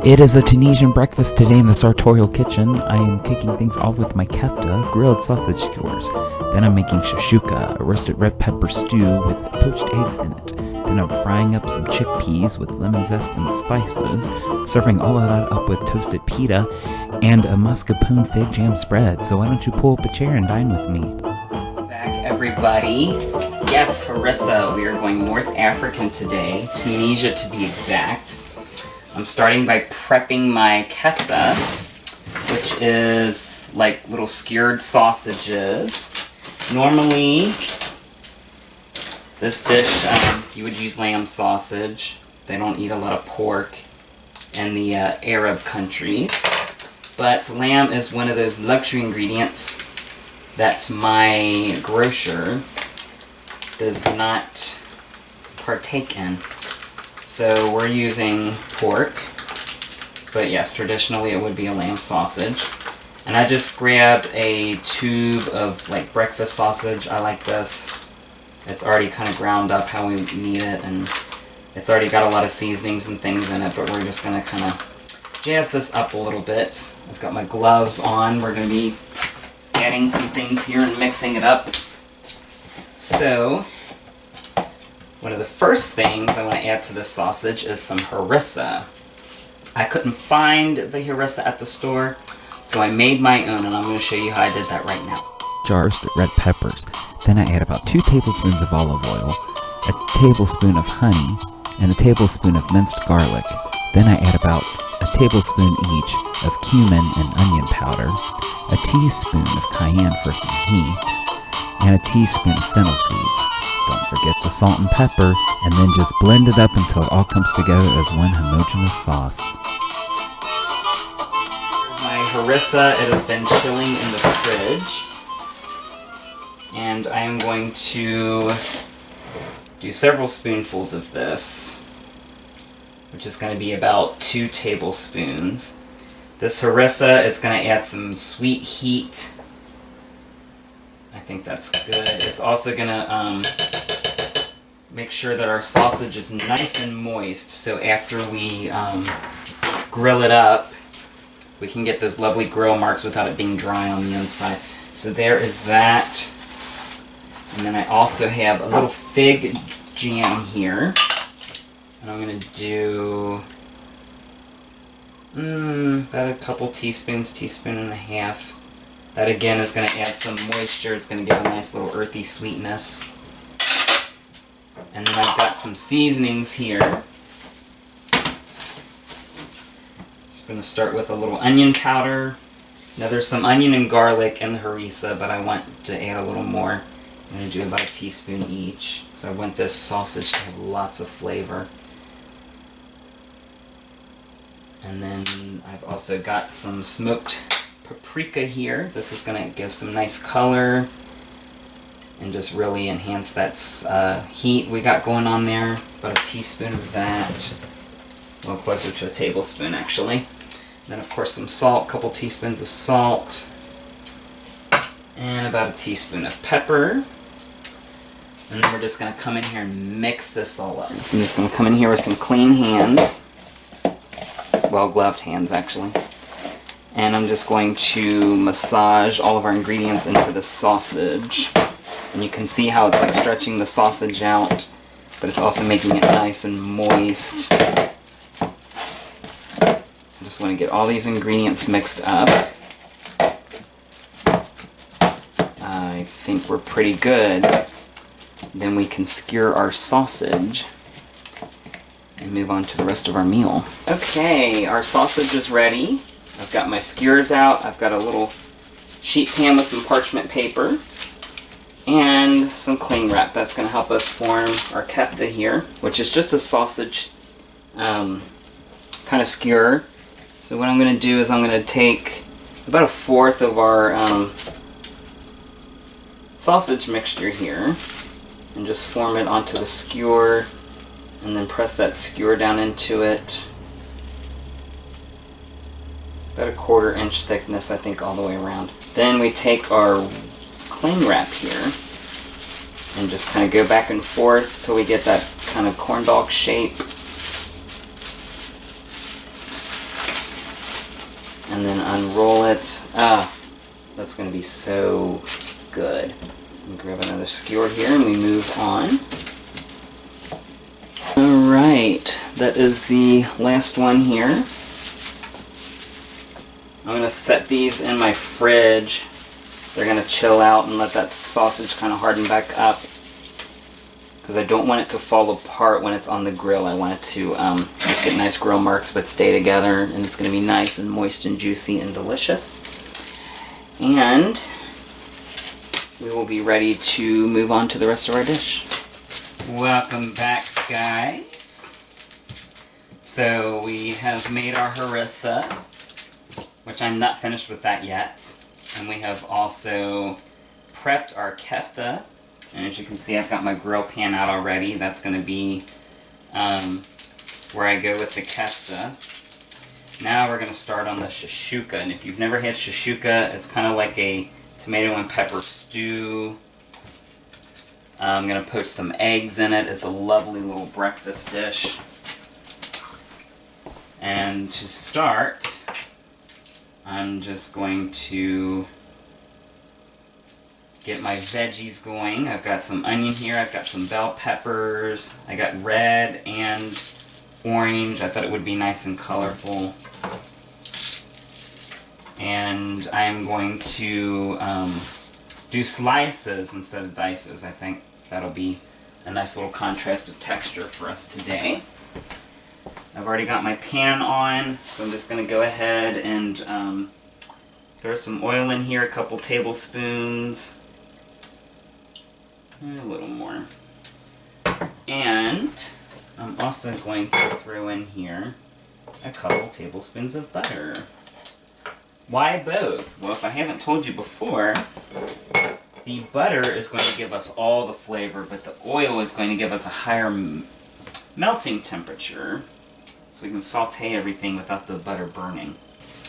It is a Tunisian breakfast today in the sartorial kitchen. I am kicking things off with my kefta, grilled sausage skewers. Then I'm making shakshuka, a roasted red pepper stew with poached eggs in it. Then I'm frying up some chickpeas with lemon zest and spices, serving all of that up with toasted pita and a mascapone fig jam spread. So why don't you pull up a chair and dine with me? Back, everybody. Yes, Harissa, we are going North African today, Tunisia to be exact. I'm starting by prepping my kefta, which is like little skewered sausages. Normally, this dish, you would use lamb sausage. They don't eat a lot of pork in the Arab countries. But lamb is one of those luxury ingredients that my grocer does not partake in. So we're using pork, but yes, traditionally it would be a lamb sausage. And I just grabbed a tube of like breakfast sausage. I like this. It's already kind of ground up how we need it, and it's already got a lot of seasonings and things in it, but we're just going to kind of jazz this up a little bit. I've got my gloves on. We're going to be adding some things here and mixing it up. So one of the first things I want to add to this sausage is some harissa. I couldn't find the harissa at the store, so I made my own, and I'm going to show you how I did that right now. Jars of red peppers. Then I add about 2 tablespoons of olive oil, a tablespoon of honey, and a tablespoon of minced garlic. Then I add about a tablespoon each of cumin and onion powder, a teaspoon of cayenne for some heat, and a teaspoon of fennel seeds. Don't forget the salt and pepper, and then just blend it up until it all comes together as one homogeneous sauce. Here's my harissa. It has been chilling in the fridge. And I am going to do several spoonfuls of this, which is going to be about 2 tablespoons. This harissa is going to add some sweet heat. I think that's good. It's also going to make sure that our sausage is nice and moist, so after we grill it up, we can get those lovely grill marks without it being dry on the inside. So there is that. And then I also have a little fig jam here. And I'm going to do about a couple teaspoons, teaspoon and a half. That again is going to add some moisture. It's going to give a nice little earthy sweetness. And then I've got some seasonings here. Just going to start with a little onion powder. Now there's some onion and garlic in the harissa, but I want to add a little more. I'm going to do about a teaspoon each, so I want this sausage to have lots of flavor. And then I've also got some smoked paprika here. This is going to give some nice color and just really enhance that heat we got going on there. About a teaspoon of that. A little closer to a tablespoon, actually. And then, of course, some salt, a couple teaspoons of salt. And about a teaspoon of pepper. And then we're just going to come in here and mix this all up. So I'm just going to come in here with some clean hands. Well-gloved hands, actually. And I'm just going to massage all of our ingredients into the sausage. And you can see how it's like stretching the sausage out, but it's also making it nice and moist. I just want to get all these ingredients mixed up. I think we're pretty good. Then we can skewer our sausage and move on to the rest of our meal. Okay, our sausage is ready. I've got my skewers out. I've got a little sheet pan with some parchment paper and some cling wrap. That's going to help us form our kefta here, which is just a sausage kind of skewer. So what I'm going to do is I'm going to take about a fourth of our sausage mixture here and just form it onto the skewer And then press that skewer down into it. About a 1/4 inch thickness, I think, all the way around. Then we take our cling wrap here and just kind of go back and forth till we get that kind of corn dog shape. And then unroll it. Ah, that's going to be so good. And grab another skewer here and we move on. Alright, that is the last one here. I'm going to set these in my fridge. They're going to chill out and let that sausage kind of harden back up. Because I don't want it to fall apart when it's on the grill. I want it to just get nice grill marks but stay together. And it's going to be nice and moist and juicy and delicious. And we will be ready to move on to the rest of our dish. Welcome back, guys. So we have made our harissa, which I'm not finished with that yet. And we have also prepped our kefta. And as you can see, I've got my grill pan out already. That's going to be where I go with the kefta. Now we're going to start on the shakshuka. And if you've never had shakshuka, it's kind of like a tomato and pepper stew. I'm going to poach some eggs in it. It's a lovely little breakfast dish. And to start, I'm just going to get my veggies going. I've got some onion here, I've got some bell peppers, I got red and orange. I thought it would be nice and colorful. And I'm going to do slices instead of dices. I think that'll be a nice little contrast of texture for us today. I've already got my pan on, so I'm just going to go ahead and throw some oil in here, a couple tablespoons, and a little more. And I'm also going to throw in here a couple tablespoons of butter. Why both? Well, if I haven't told you before, the butter is going to give us all the flavor, but the oil is going to give us a higher melting temperature, so we can saute everything without the butter burning.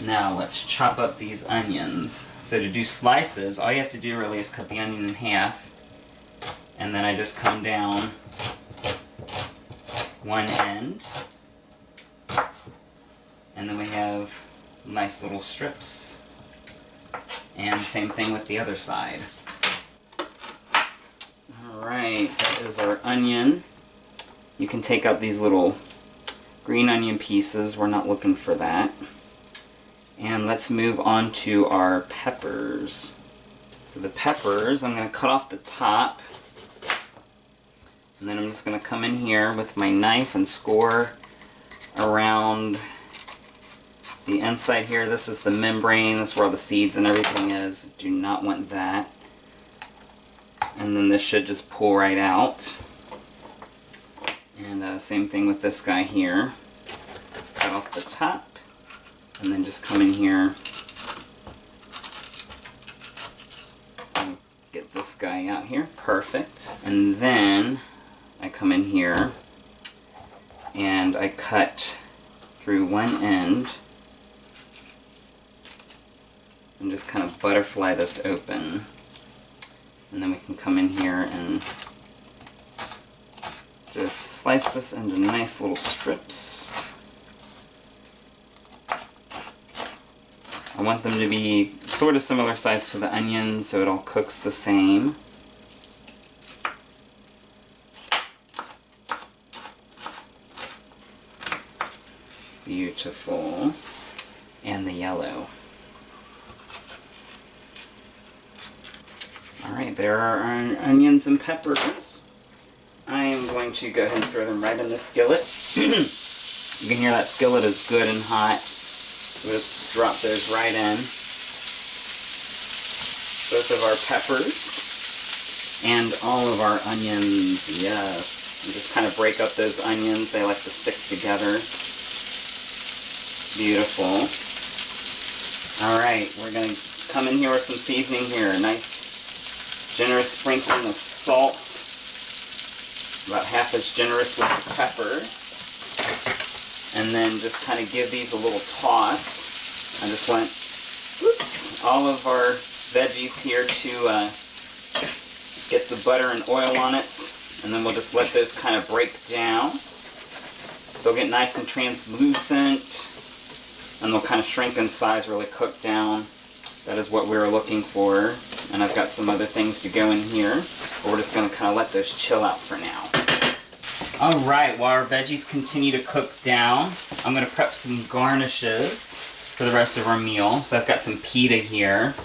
Now let's chop up these onions. So to do slices, all you have to do really is cut the onion in half, and then I just come down one end, and then we have nice little strips. And same thing with the other side. Alright, that is our onion. You can take out these little green onion pieces. We're not looking for that. And let's move on to our peppers. So the peppers, I'm going to cut off the top. And then I'm just going to come in here with my knife and score around the inside here. This is the membrane. That's where all the seeds and everything is. Do not want that. And then this should just pull right out. And same thing with this guy here. Cut off the top. And then just come in here and get this guy out here. Perfect. And then I come in here and I cut through one end and just kind of butterfly this open. And then we can come in here and just slice this into nice little strips. I want them to be sort of similar size to the onion so it all cooks the same. Beautiful. And the yellow. Alright, there are our onions and peppers. I am going to go ahead and throw them right in the skillet. You can hear that skillet is good and hot. We'll just drop those right in. Both of our peppers and all of our onions, yes. And just kind of break up those onions. They like to stick together. Beautiful. Alright, we're going to come in here with some seasoning here. A nice generous sprinkling of salt. about half as generous with the pepper. And then just kind of give these a little toss. I just want, all of our veggies here to get the butter and oil on it. And then we'll just let those kind of break down. They'll get nice and translucent. And they'll kind of shrink in size, really cook down. That is what we were looking for. And I've got some other things to go in here. But we're just going to kind of let those chill out for now. Alright, while our veggies continue to cook down, I'm going to prep some garnishes for the rest of our meal. So I've got some pita here.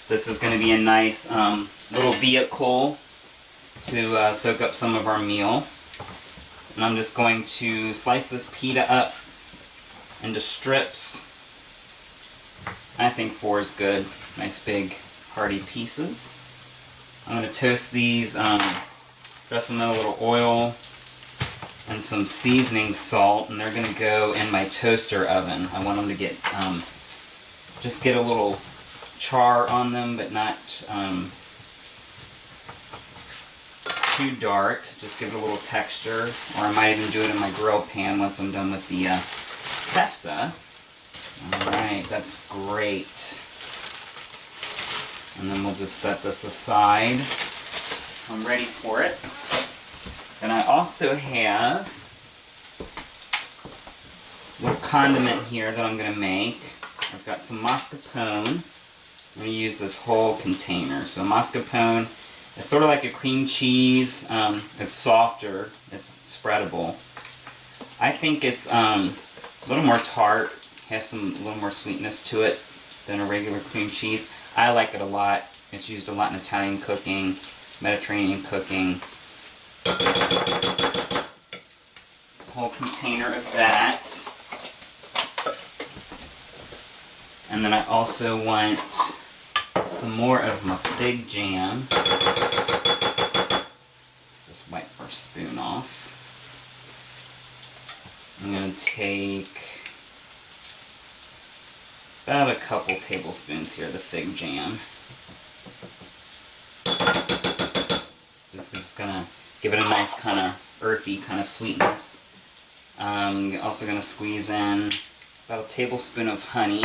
This is going to be a nice little vehicle to soak up some of our meal. And I'm just going to slice this pita up into strips. I think 4 is good. Nice big hearty pieces. I'm going to toast these, dress them in a little oil and some seasoning salt, and they're going to go in my toaster oven. I want them to get, just get a little char on them, but not too dark. Just give it a little texture, or I might even do it in my grill pan once I'm done with the kefta. Alright, that's great. And then we'll just set this aside. So I'm ready for it. And I also have a little condiment here that I'm going to make. I've got some mascapone. I'm going to use this whole container. So mascapone is sort of like a cream cheese. It's softer. It's spreadable. I think it's a little more tart. Has a little more sweetness to it than a regular cream cheese. I like it a lot. It's used a lot in Italian cooking, Mediterranean cooking. Whole container of that. And then I also want some more of my fig jam. Just wipe our spoon off. I'm going to take about a couple tablespoons here of the fig jam. This is going to give it a nice kind of earthy kind of sweetness. I'm also going to squeeze in about a tablespoon of honey.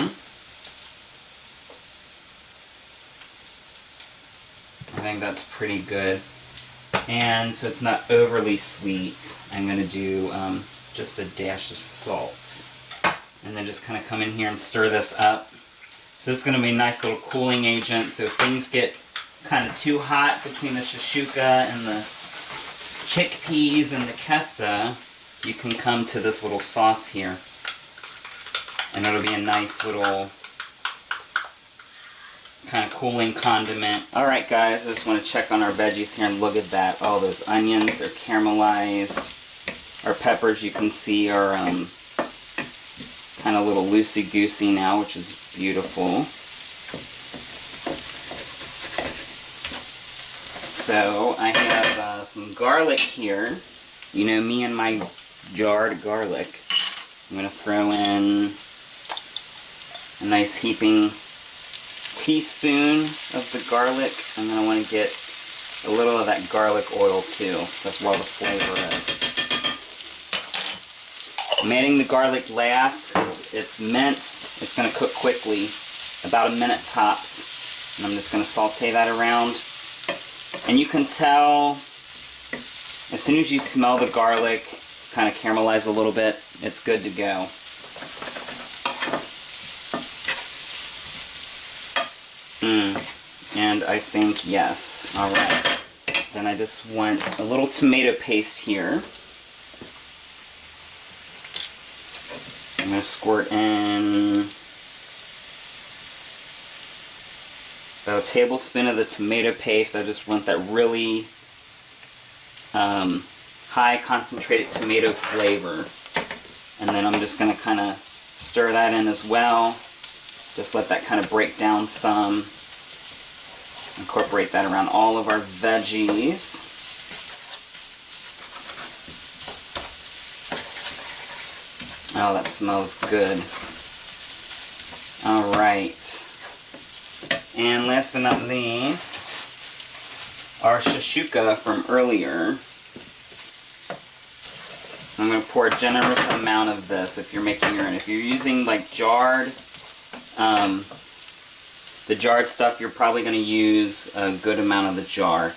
I think that's pretty good. And so it's not overly sweet, I'm going to do just a dash of salt. And then just kind of come in here and stir this up. So this is going to be a nice little cooling agent. So if things get kind of too hot between the shakshuka and the chickpeas and the kefta, you can come to this little sauce here. And it'll be a nice little kind of cooling condiment. Alright guys, I just want to check on our veggies here and look at that. Oh, those onions, they're caramelized. Our peppers, you can see, are kind of a little loosey-goosey now, which is beautiful. So I have some garlic here. You know me and my jarred garlic. I'm going to throw in a nice heaping teaspoon of the garlic, and then I want to get a little of that garlic oil too. That's where the flavor is. I'm adding the garlic last because it's minced. It's going to cook quickly, about a minute tops. And I'm just going to saute that around. And you can tell, as soon as you smell the garlic kind of caramelize a little bit, it's good to go. And I think yes. Alright. Then I just want a little tomato paste here. I'm going to squirt in about a tablespoon of the tomato paste. I just want that really high concentrated tomato flavor. And then I'm just going to kind of stir that in as well. Just let that kind of break down some. Incorporate that around all of our veggies. Oh, that smells good. Alright. And last but not least, our shakshuka from earlier. I'm going to pour a generous amount of this if you're making your own. If you're using like jarred, the jarred stuff, you're probably going to use a good amount of the jar.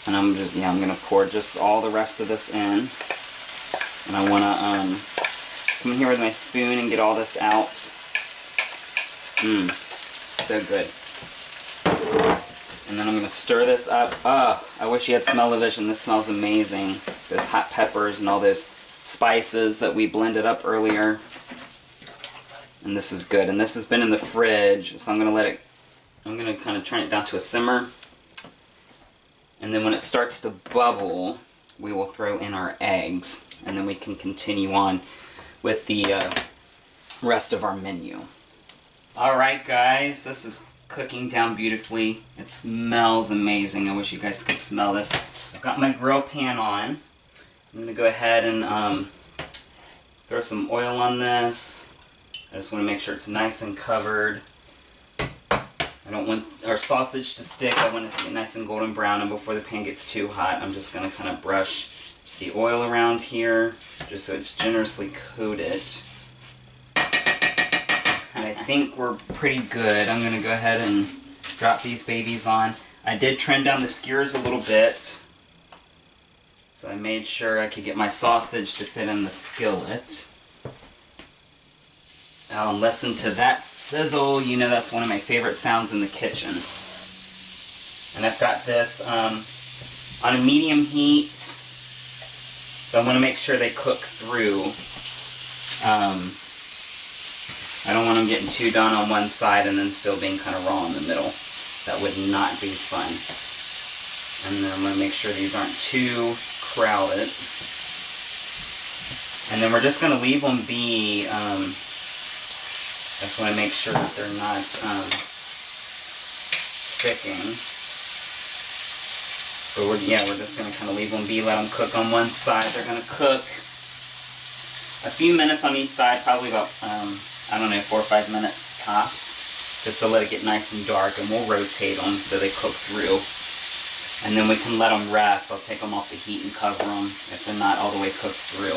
And I'm going to pour just all the rest of this in. And I want to come in here with my spoon and get all this out. So good. And then I'm going to stir this up. Oh, I wish you had smell-o-vision. This smells amazing. Those hot peppers and all those spices that we blended up earlier. And this is good. And this has been in the fridge, so I'm going to let it, I'm going to kind of turn it down to a simmer. And then when it starts to bubble, we will throw in our eggs. And then we can continue on with the rest of our menu. Alright guys, this is cooking down beautifully. It smells amazing. I wish you guys could smell this. I've got my grill pan on. I'm going to go ahead and throw some oil on this. I just want to make sure it's nice and covered. I don't want our sausage to stick. I want it to get nice and golden brown, and before the pan gets too hot, I'm just going to kind of brush the oil around here just so it's generously coated. And I think we're pretty good. I'm going to go ahead and drop these babies on. I did trim down the skewers a little bit, so I made sure I could get my sausage to fit in the skillet. Oh, listen to that sizzle. You know that's one of my favorite sounds in the kitchen. And I've got this on a medium heat, so I want to make sure they cook through. I don't want them getting too done on one side and then still being kind of raw in the middle. That would not be fun. And then I'm going to make sure these aren't too crowded. And then we're just going to leave them be. I just want to make sure that they're not sticking. But we're just going to kind of leave them be, let them cook on one side. They're going to cook a few minutes on each side, probably about, I don't know, 4 or 5 minutes tops, just to let it get nice and dark, and we'll rotate them so they cook through. And then we can let them rest. I'll take them off the heat and cover them if they're not all the way cooked through.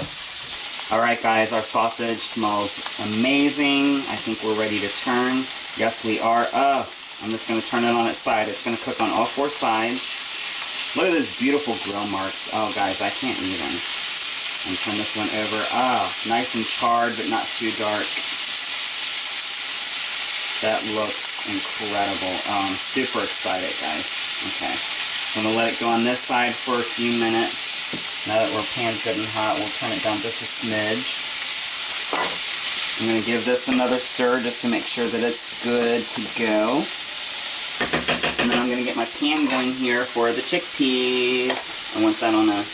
Alright guys, our sausage smells amazing. I think we're ready to turn. Yes, we are. Oh, I'm just going to turn it on its side. It's going to cook on all 4 sides. Look at those beautiful grill marks. Oh guys, I can't even. And turn this one over. Oh, nice and charred, but not too dark. That looks incredible. Oh, I'm super excited, guys. Okay. I'm going to let it go on this side for a few minutes. Now that our pan's good and hot, we'll turn it down just a smidge. I'm going to give this another stir just to make sure that it's good to go. And then I'm going to get my pan going here for the chickpeas. I want that on a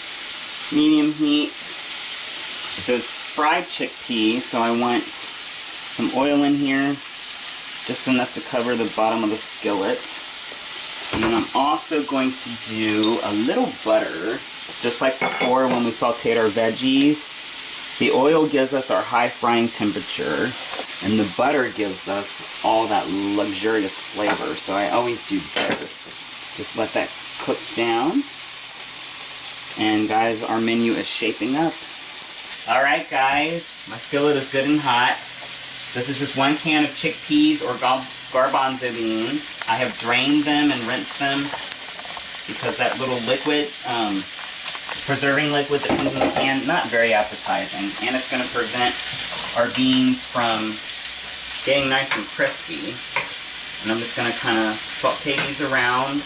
medium heat. So it's fried chickpeas, so I want some oil in here, just enough to cover the bottom of the skillet. And then I'm also going to do a little butter, just like before when we sauteed our veggies. The oil gives us our high frying temperature, and the butter gives us all that luxurious flavor. So I always do butter. Just let that cook down. And guys, our menu is shaping up. Alright guys, my skillet is good and hot. This is just 1 can of chickpeas or garbanzo beans. I have drained them and rinsed them because that little liquid, preserving liquid that comes in the can, not very appetizing. And it's going to prevent our beans from getting nice and crispy. And I'm just going to kind of saute these around.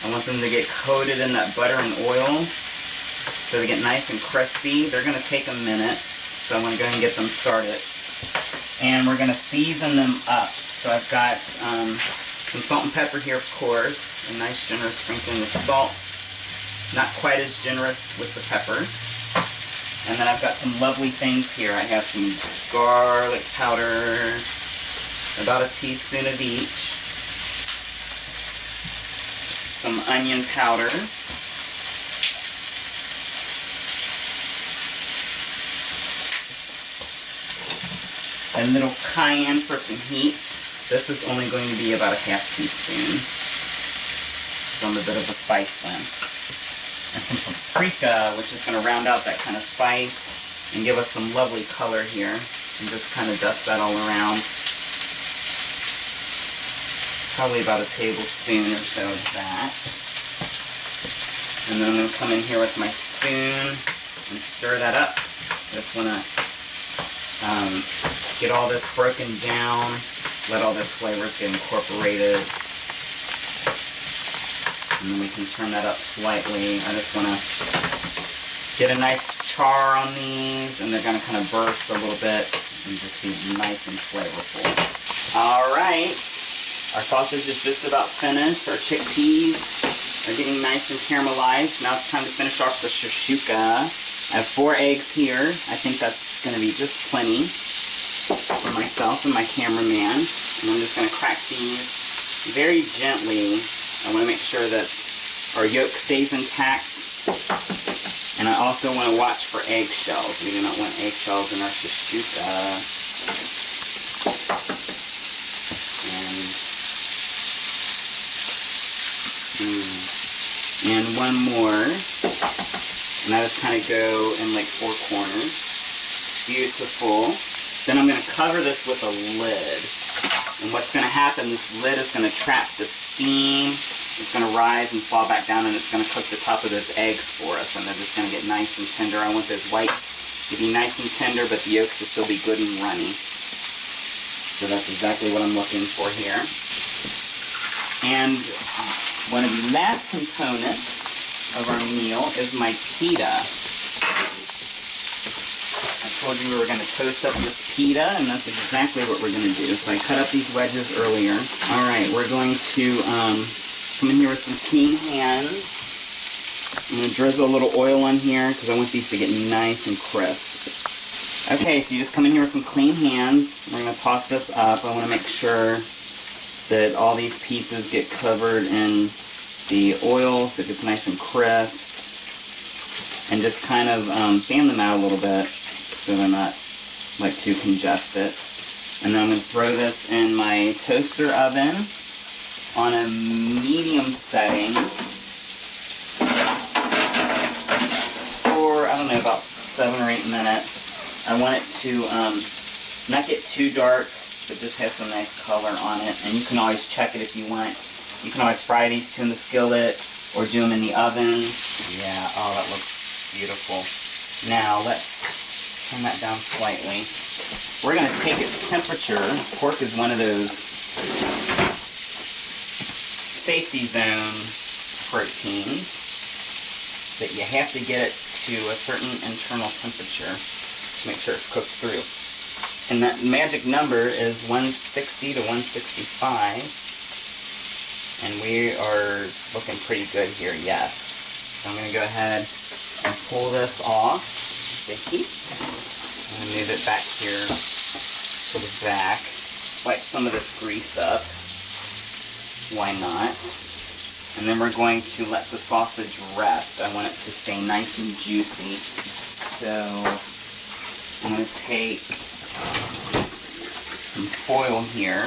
I want them to get coated in that butter and oil so they get nice and crispy. They're going to take a minute, so I'm going to go ahead and get them started. And we're going to season them up. So I've got some salt and pepper here, of course. A nice generous sprinkling of salt. Not quite as generous with the pepper. And then I've got some lovely things here. I have some garlic powder, about a teaspoon of each. Some onion powder. A little cayenne for some heat. This is only going to be about a half teaspoon. So I'm a bit of a spice one. and some paprika, which is going to round out that kind of spice and give us some lovely color here. And just kind of dust that all around. Probably about a tablespoon or so of that. And then I'm going to come in here with my spoon and stir that up. Just want to get all this broken down, let all those flavors get incorporated. And then we can turn that up slightly. I just want to get a nice char on these, and they're going to kind of burst a little bit and just be nice and flavorful. Alright, our sausage is just about finished. Our chickpeas are getting nice and caramelized. Now it's time to finish off the shakshuka. I have 4 eggs here. I think that's going to be just plenty for myself and my cameraman. And I'm just going to crack these very gently. I want to make sure that our yolk stays intact. And I also want to watch for eggshells. We do not want eggshells in our shakshuka. And one more. And I just kind of go in like 4 corners. Beautiful. Then I'm going to cover this with a lid. And what's going to happen, this lid is going to trap the steam. It's going to rise and fall back down, and it's going to cook the top of those eggs for us. And they're just going to get nice and tender. I want those whites to be nice and tender, but the yolks to still be good and runny. So that's exactly what I'm looking for here. And one of the last components of our meal is my pita. I told you we were going to toast up this pita, and that's exactly what we're going to do. So I cut up these wedges earlier. Alright, we're going to come in here with some clean hands. I'm going to drizzle a little oil on here because I want these to get nice and crisp. Okay, so you just come in here with some clean hands. We're going to toss this up. I want to make sure that all these pieces get covered in the oil so it gets nice and crisp. And just kind of fan them out a little bit so they're not like too congested. And then I'm going to throw this in my toaster oven on a medium setting for, I don't know, about 7 or 8 minutes. I want it to not get too dark, but just has some nice color on it. And you can always check it if you want. You can always fry these two in the skillet or do them in the oven. Yeah, oh, that looks beautiful. Now let's turn that down slightly. We're going to take its temperature. Pork is one of those safety zone proteins that you have to get it to a certain internal temperature to make sure it's cooked through. And that magic number is 160 to 165. And we are looking pretty good here, yes. So I'm going to go ahead and pull this off the heat. I'm going to move it back here to the back. Wipe some of this grease up. Why not? And then we're going to let the sausage rest. I want it to stay nice and juicy. So I'm going to take some foil here.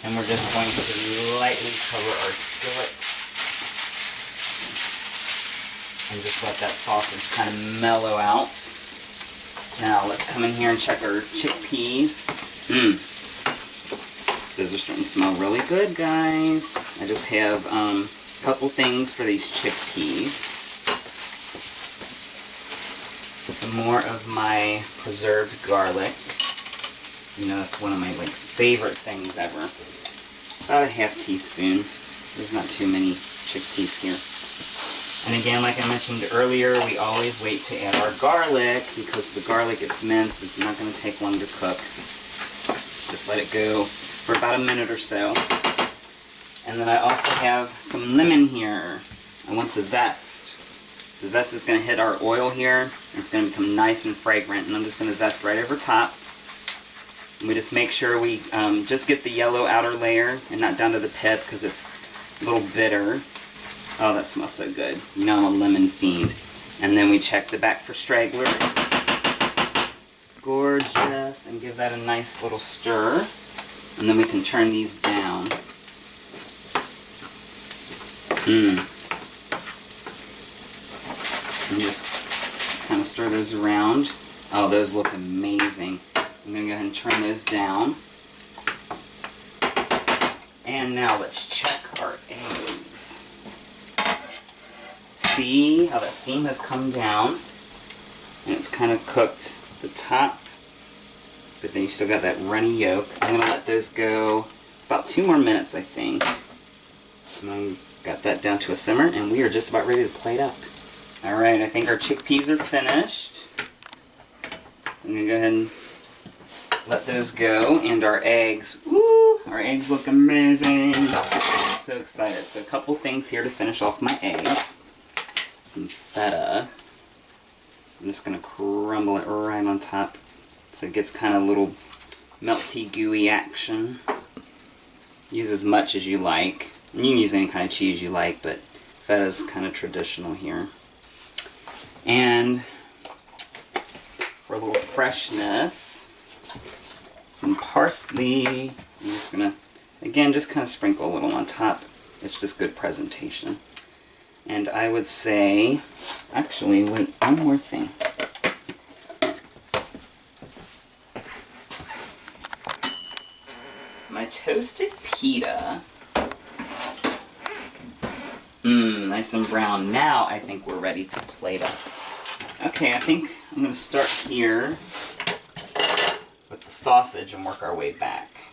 And we're just going to lightly cover our skillet and just let that sausage kind of mellow out. Now let's come in here and check our chickpeas. Those are starting to smell really good, guys. I just have a couple things for these chickpeas. Some more of my preserved garlic. You know, that's one of my favorite things ever. About a ½ teaspoon. There's not too many chickpeas here. And again, like I mentioned earlier, we always wait to add our garlic because the garlic gets minced. It's not going to take long to cook. Just let it go for about a minute or so. And then I also have some lemon here. I want the zest. The zest is going to hit our oil here. And it's going to become nice and fragrant. And I'm just going to zest right over top. And we just make sure we just get the yellow outer layer and not down to the pith because it's a little bitter. Oh, that smells so good. You know I'm a lemon fiend. And then we check the back for stragglers. Gorgeous. And give that a nice little stir. And then we can turn these down. And just kind of stir those around. Oh, those look amazing. I'm going to go ahead and turn those down. And now let's check our eggs. See how that steam has come down? And it's kind of cooked the top. But then you still got that runny yolk. I'm going to let those go about 2 more minutes, I think. And I got that down to a simmer, and we are just about ready to plate up. Alright, I think our chickpeas are finished. I'm going to go ahead and let those go. And our eggs, woo! Our eggs look amazing. So excited. So a couple things here to finish off my eggs. Some feta. I'm just going to crumble it right on top so it gets kind of a little melty, gooey action. Use as much as you like. And you can use any kind of cheese you like, but feta's kind of traditional here. And for a little freshness, some parsley. I'm just going to, again, just kind of sprinkle a little on top. It's just good presentation. And I would say, actually, wait, one more thing. My toasted pita. Nice and brown. Now I think we're ready to plate up. Okay, I think I'm going to start here with the sausage and work our way back.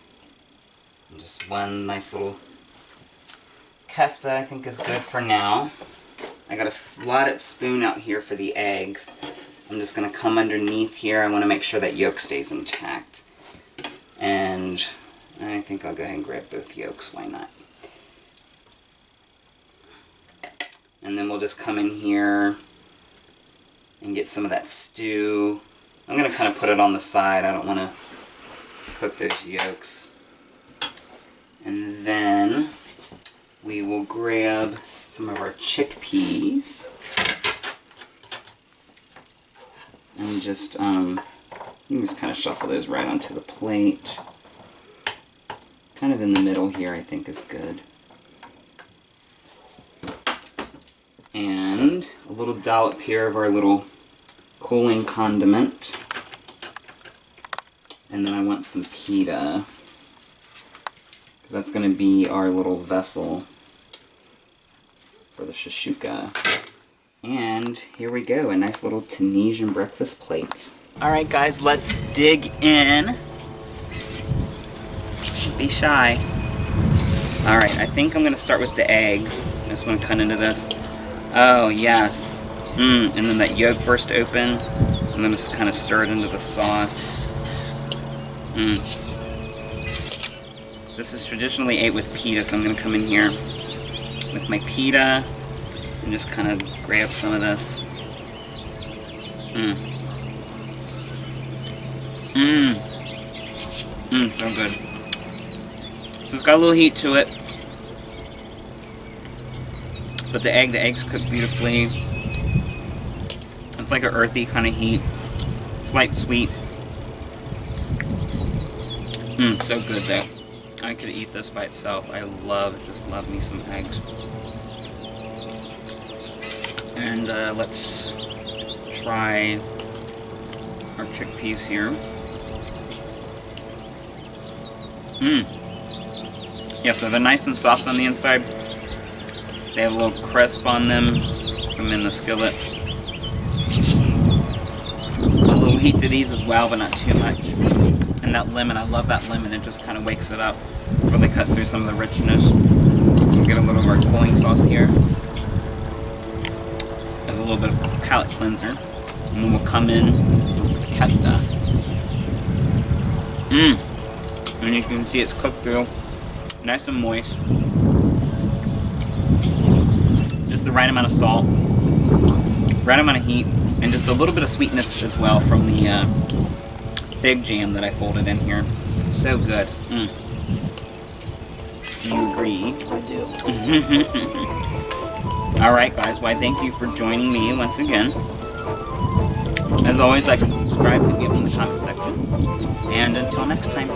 And just one nice little kefta I think is good for now. I got a slotted spoon out here for the eggs. I'm just going to come underneath here. I want to make sure that yolk stays intact. And I think I'll go ahead and grab both yolks. Why not? And then we'll just come in here and get some of that stew. I'm going to kind of put it on the side. I don't want to cook those yolks. And then we will grab some of our chickpeas and just, you can just kind of shuffle those right onto the plate. Kind of in the middle here, I think is good. And a little dollop here of our little cooling condiment. And then I want some pita, because that's going to be our little vessel for the shakshuka. And here we go, a nice little Tunisian breakfast plate. Alright guys, let's dig in. Be shy. Alright, I think I'm going to start with the eggs. I just want to cut into this. Oh, yes. And then that yolk burst open. And then just kind of stir it into the sauce. This is traditionally ate with pita, so I'm going to come in here with my pita and just kind of grab some of this. So good. So it's got a little heat to it. But the eggs cook beautifully. It's like an earthy kind of heat. Slight sweet. So good though. I could eat this by itself. I just love me some eggs. And let's try our chickpeas here. Yeah, so they're nice and soft on the inside. They have a little crisp on them from in the skillet. A little heat to these as well, but not too much. And that lemon, I love that lemon. It just kind of wakes it up. Really cuts through some of the richness. We'll get a little of our cooling sauce here as a little bit of a palate cleanser. And then we'll come in with the kefta. And you can see it's cooked through. Nice and moist. Just the right amount of salt, right amount of heat, and just a little bit of sweetness as well from the fig jam that I folded in here. So good. Do you agree? I do. Alright guys, well I thank you for joining me once again. As always, like and subscribe, hit me up in the comment section. And until next time.